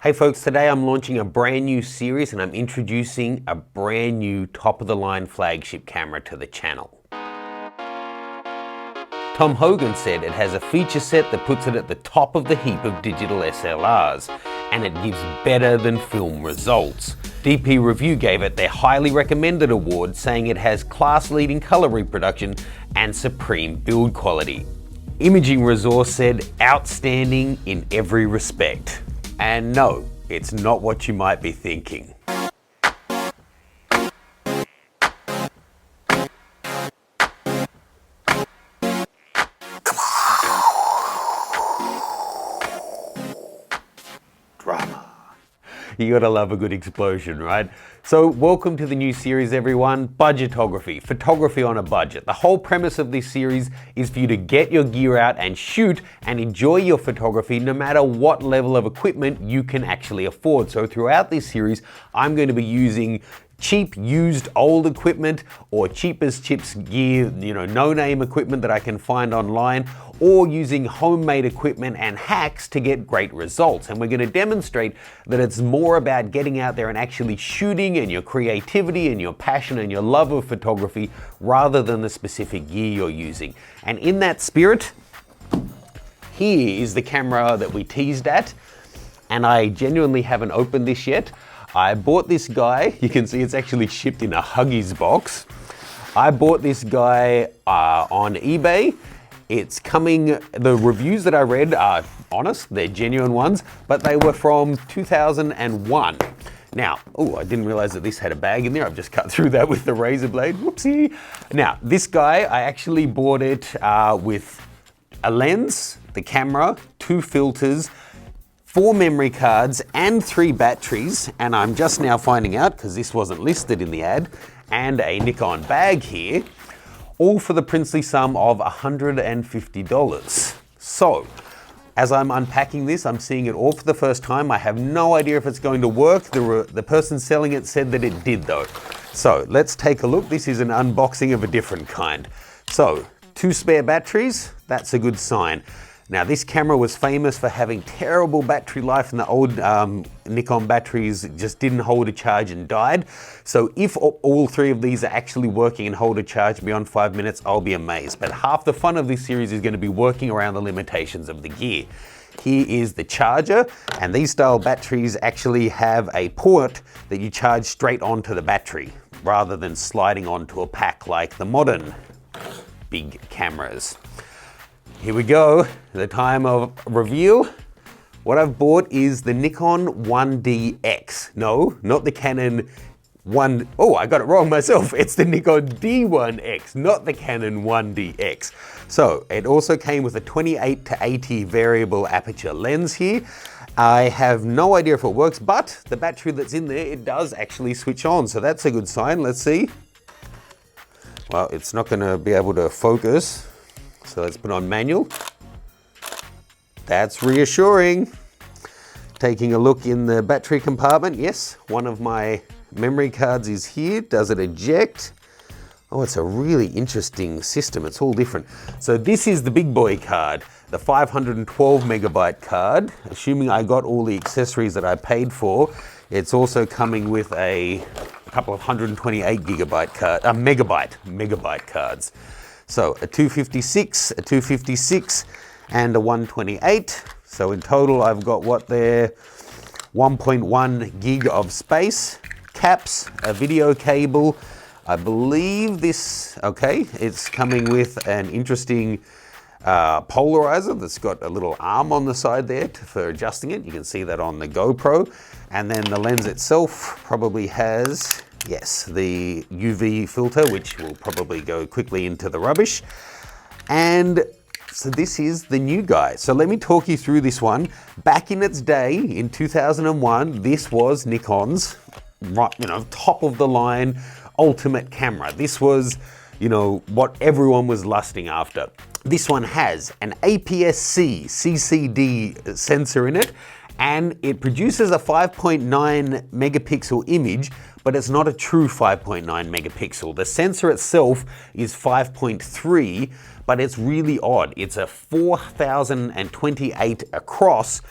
Hey folks, today I'm launching a brand new series and I'm introducing a brand new top-of-the-line flagship camera to the channel. Tom Hogan said it has a feature set that puts it at the top of the heap of digital SLRs, and it gives better than film results. DP Review gave it their highly recommended award, saying it has class-leading color reproduction and supreme build quality. Imaging Resource said outstanding in every respect. And no, it's not what you might be thinking. Drama. You gotta love a good explosion, right? So welcome to the new series, everyone. Budgetography, photography on a budget. The whole premise of this series is for you to get your gear out and shoot and enjoy your photography no matter what level of equipment you can actually afford. So throughout this series, I'm going to be using cheap, used, old equipment or cheap as chips gear, no-name equipment that I can find online, or using homemade equipment and hacks to get great results. And we're going to demonstrate that it's more about getting out there and actually shooting and your creativity and your passion and your love of photography rather than the specific gear you're using. And in that spirit, here is the camera that we teased at, and I genuinely haven't opened this yet. I bought this guy, you can see it's actually shipped in a Huggies box. I bought this guy on eBay. It's coming, the reviews that I read are honest, they're genuine ones, but they were from 2001. Now, oh, I didn't realize that this had a bag in there. I've just cut through that with the razor blade, whoopsie. Now, this guy, I actually bought it with a lens, the camera, 2 filters, 4 memory cards and 3 batteries, and I'm just now finding out because this wasn't listed in the ad, and a Nikon bag here, all for the princely sum of $150. So, as I'm unpacking this, I'm seeing it all for the first time. I have no idea if it's going to work. The person selling it said that it did though. So let's take a look. This is an unboxing of a different kind. So, 2 spare batteries, that's a good sign. Now this camera was famous for having terrible battery life, and the old Nikon batteries just didn't hold a charge and died. So if all 3 of these are actually working and hold a charge beyond 5 minutes, I'll be amazed. But half the fun of this series is going to be working around the limitations of the gear. Here is the charger, and these style batteries actually have a port that you charge straight onto the battery rather than sliding onto a pack like the modern big cameras. Here we go, the time of reveal. What I've bought is the Nikon 1DX. No, not the Canon oh, I got it wrong myself. It's the Nikon D1x, not the Canon 1DX. So it also came with a 28 to 80 variable aperture lens here. I have no idea if it works, but the battery that's in there, it does actually switch on. So that's a good sign. Let's see. Well, it's not gonna be able to focus. So let's put on manual. That's reassuring. Taking a look in the battery compartment. Yes, one of my memory cards is here. Does it eject? Oh, it's a really interesting system. It's all different. So this is the big boy card, the 512 megabyte card. Assuming I got all the accessories that I paid for, it's also coming with a couple of 128 gigabyte card, megabyte cards. So a 256, a 256, and a 128. So in total, I've got what there, 1.1 gig of space, caps, a video cable. I believe this, okay, it's coming with an interesting polarizer that's got a little arm on the side there for adjusting it. You can see that on the GoPro. And then the lens itself probably has, yes, the UV filter, which will probably go quickly into the rubbish. And so this is the new guy. So let me talk you through this one. Back in its day, in 2001, this was Nikon's, top of the line, ultimate camera. This was, what everyone was lusting after. This one has an APS-C CCD sensor in it, and it produces a 5.9 megapixel image, but it's not a true 5.9 megapixel. The sensor itself is 5.3, but it's really odd. It's a 4028 across,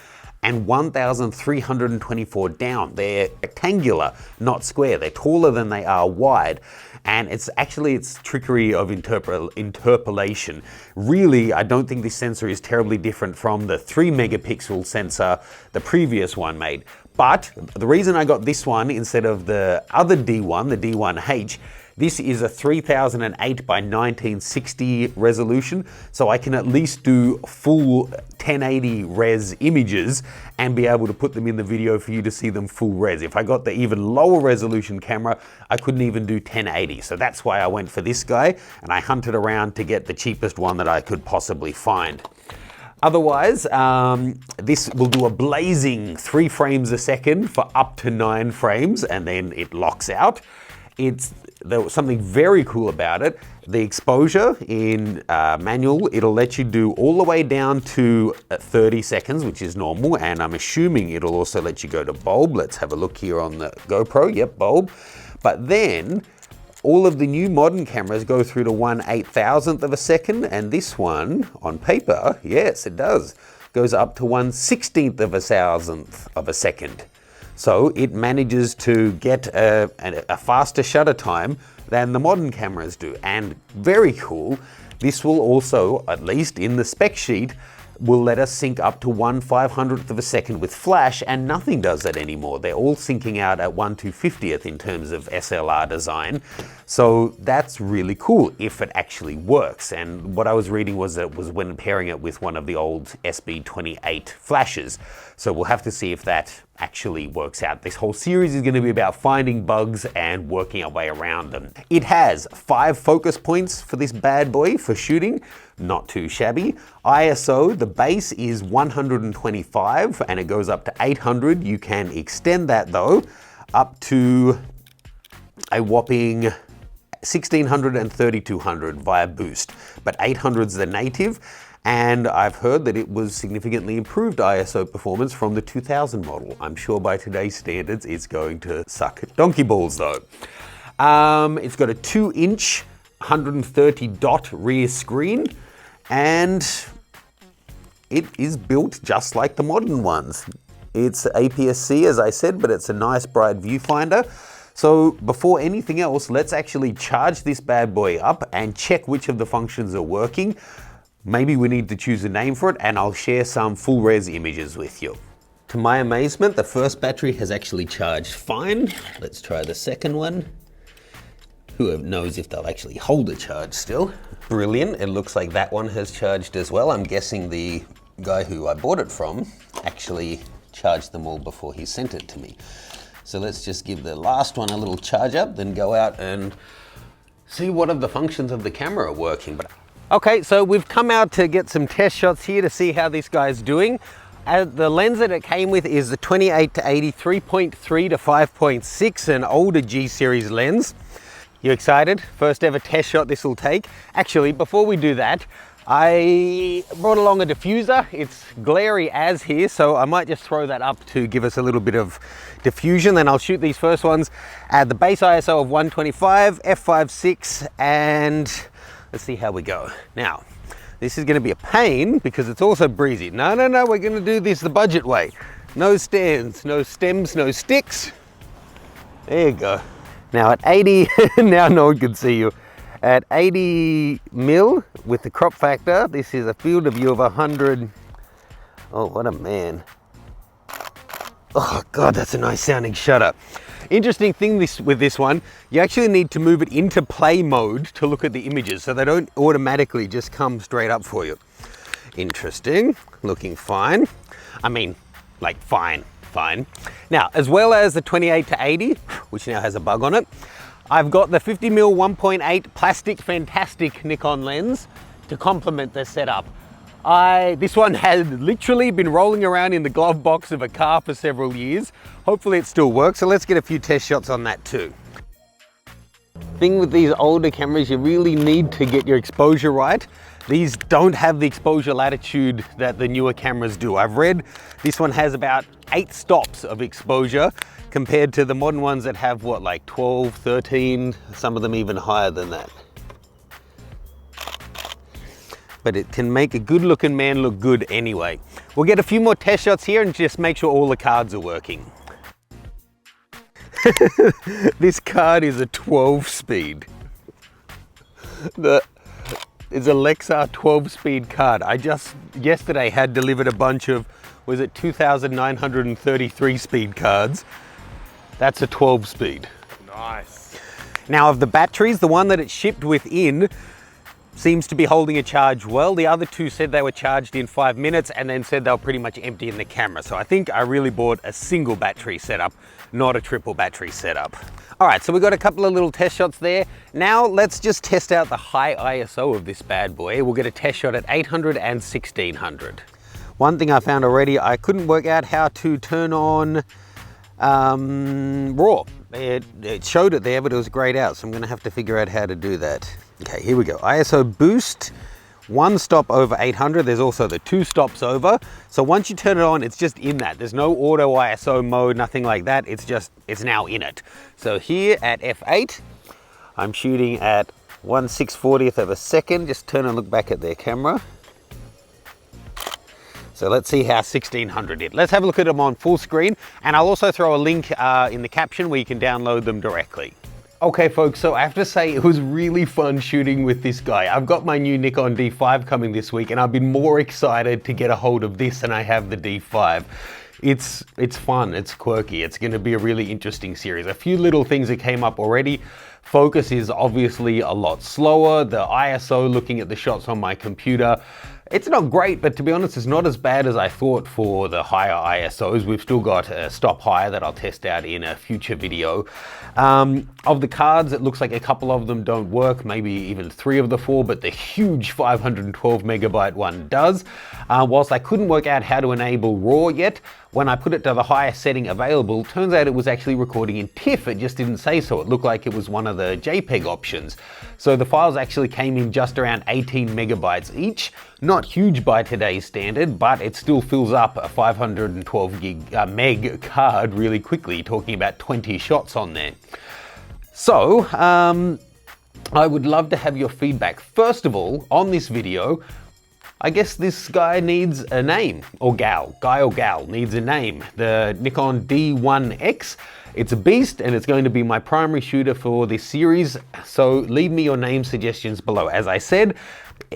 and 1,324 down. They're rectangular, not square. They're taller than they are wide. And it's trickery of interpolation. Really, I don't think this sensor is terribly different from the 3 megapixel sensor the previous one made. But the reason I got this one instead of the other D1, the D1H, this is a 3008 by 1960 resolution, so I can at least do full 1080 res images and be able to put them in the video for you to see them full res. If I got the even lower resolution camera, I couldn't even do 1080. So that's why I went for this guy, and I hunted around to get the cheapest one that I could possibly find. Otherwise, this will do a blazing 3 frames a second for up to 9 frames, and then it locks out. There was something very cool about it. The exposure in manual, it'll let you do all the way down to 30 seconds, which is normal, and I'm assuming it'll also let you go to bulb. Let's have a look here on the GoPro, yep, bulb. But then, all of the new modern cameras go through to 1/8000th of a second, and this one, on paper, yes, it does, goes up to 1/16th of a thousandth of a second. So it manages to get a faster shutter time than the modern cameras do. And very cool, this will also, at least in the spec sheet, will let us sync up to 1/500th of a second with flash, and nothing does that anymore. They're all syncing out at 1/250th in terms of SLR design. So that's really cool if it actually works. And what I was reading was that it was when pairing it with one of the old SB28 flashes. So we'll have to see if that actually works out. This whole series is going to be about finding bugs and working our way around them. It has 5 focus points for this bad boy for shooting. Not too shabby. ISO, the base is 125 and it goes up to 800. You can extend that though up to a whopping 1600 and 3200 via boost, but 800's the native. And I've heard that it was significantly improved ISO performance from the 2000 model. I'm sure by today's standards, it's going to suck donkey balls though. It's got a 2-inch 130 dot rear screen, and it is built just like the modern ones. It's APS-C, as I said, but it's a nice bright viewfinder. So before anything else, let's actually charge this bad boy up and check which of the functions are working. Maybe we need to choose a name for it, and I'll share some full res images with you. To my amazement, the first battery has actually charged fine. Let's try the second one. Who knows if they'll actually hold a charge still. Brilliant, it looks like that one has charged as well. I'm guessing the guy who I bought it from actually charged them all before he sent it to me. So let's just give the last one a little charge up, then go out and see what of the functions of the camera are working. Okay, so we've come out to get some test shots here to see how this guy's doing. The lens that it came with is the 28-80 3.3 to 5.6, an older G series lens. You excited? First ever test shot this will take. Actually, before we do that, I brought along a diffuser. It's glary as here, so I might just throw that up to give us a little bit of diffusion. Then I'll shoot these first ones at the base ISO of 125, f5.6, and let's see how we go. Now, this is gonna be a pain because it's also breezy. No, we're gonna do this the budget way. No stands, no stems, no sticks. There you go. Now at 80, now no one can see you. At 80 mil with the crop factor, this is a field of view of 100. Oh, what a man. Oh God, that's a nice sounding shutter. Interesting thing with this one, you actually need to move it into play mode to look at the images, so they don't automatically just come straight up for you. Interesting, looking fine. I mean, like fine. Now, as well as the 28-80, which now has a bug on it, I've got the 50mm 1.8 plastic fantastic Nikon lens to complement the setup. This one has literally been rolling around in the glove box of a car for several years. Hopefully it still works, so let's get a few test shots on that too. Thing with these older cameras, you really need to get your exposure right. These don't have the exposure latitude that the newer cameras do. I've read this one has about 8 stops of exposure compared to the modern ones that have what, like 12, 13, some of them even higher than that. But it can make a good looking man look good anyway. We'll get a few more test shots here and just make sure all the cards are working. This card is a 12 speed. It's a Lexar 12 speed card. I just yesterday had delivered a bunch of, was it 2,933 speed cards? That's a 12 speed. Nice. Now of the batteries, the one that it shipped within seems to be holding a charge well. The other two said they were charged in 5 minutes and then said they were pretty much empty in the camera. So I think I really bought a single battery setup, not a triple battery setup. All right, so we got a couple of little test shots there. Now let's just test out the high ISO of this bad boy. We'll get a test shot at 800 and 1600. One thing I found already, I couldn't work out how to turn on RAW. It showed it there, but it was grayed out, so I'm gonna have to figure out how to do that. Okay, here we go. ISO boost, 1 stop over 800. There's also the 2 stops over. So once you turn it on, it's just in that. There's no auto ISO mode, nothing like that. It's now in it. So here at f8, I'm shooting at 1/640th of a second. Just turn and look back at their camera. So let's see how 1600 did. Let's have a look at them on full screen, and I'll also throw a link in the caption where you can download them directly. Okay folks, so I have to say it was really fun shooting with this guy. I've got my new Nikon D5 coming this week and I've been more excited to get a hold of this than I have the D5. It's fun, it's quirky, it's gonna be a really interesting series. A few little things that came up already. Focus is obviously a lot slower. The ISO, looking at the shots on my computer, it's not great, but to be honest, it's not as bad as I thought for the higher ISOs. We've still got a stop higher that I'll test out in a future video. Of the cards, it looks like a couple of them don't work, maybe even 3 of the 4, but the huge 512 megabyte one does. Whilst I couldn't work out how to enable RAW yet, when I put it to the highest setting available, turns out it was actually recording in TIFF. It just didn't say so. It looked like it was one of the JPEG options. So the files actually came in just around 18 megabytes each. Not huge by today's standard, but it still fills up a 512 meg card really quickly, talking about 20 shots on there. So, I would love to have your feedback. First of all, on this video, I guess this guy needs a name, or gal, guy or gal needs a name. The Nikon D1x, it's a beast and it's going to be my primary shooter for this series. So leave me your name suggestions below. As I said,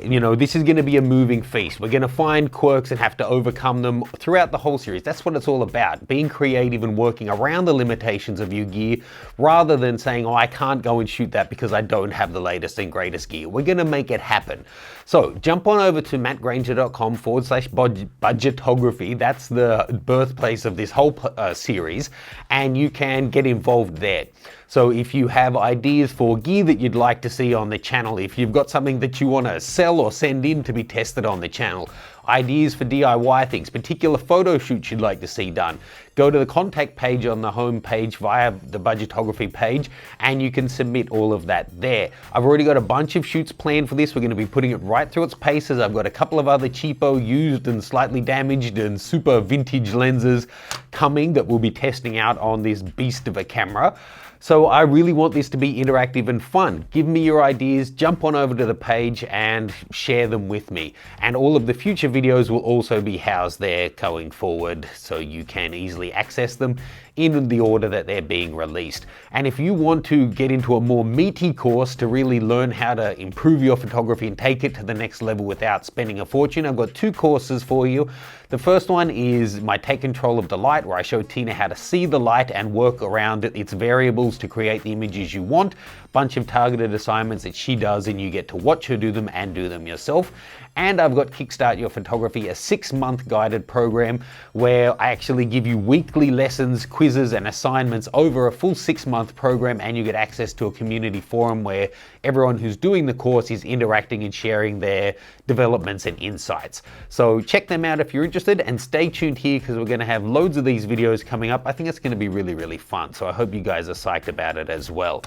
you know, this is going to be a moving feast. We're going to find quirks and have to overcome them throughout the whole series. That's what it's all about, being creative and working around the limitations of your gear rather than saying, oh, I can't go and shoot that because I don't have the latest and greatest gear. We're going to make it happen. So jump on over to mattgranger.com/budgetography. That's the birthplace of this whole series, and you can get involved there. So if you have ideas for gear that you'd like to see on the channel, if you've got something that you want to sell or send in to be tested on the channel, ideas for DIY things, particular photo shoots you'd like to see done, go to the contact page on the home page via the budgetography page and you can submit all of that there. I've already got a bunch of shoots planned for this. We're going to be putting it right through its paces. I've got a couple of other cheapo, used and slightly damaged and super vintage lenses coming that we'll be testing out on this beast of a camera. So I really want this to be interactive and fun. Give me your ideas, jump on over to the page and share them with me. And all of the future videos will also be housed there going forward, so you can easily access them in the order that they're being released. And if you want to get into a more meaty course to really learn how to improve your photography and take it to the next level without spending a fortune, I've got 2 courses for you. The first one is my Take Control of the Light, where I show Tina how to see the light and work around its variables to create the images you want. Bunch of targeted assignments that she does and you get to watch her do them and do them yourself. And I've got Kickstart Your Photography, a 6-month guided program where I actually give you weekly lessons, quizzes and assignments over a full 6-month program, and you get access to a community forum where everyone who's doing the course is interacting and sharing their developments and insights. So check them out if you're interested, and stay tuned here because we're going to have loads of these videos coming up. I think it's going to be really, really fun. So I hope you guys are psyched about it as well.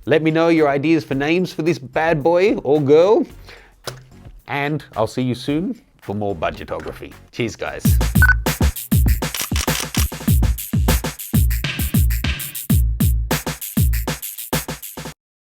Let me know your ideas for names for this bad boy or girl. And I'll see you soon for more budgetography. Cheers, guys.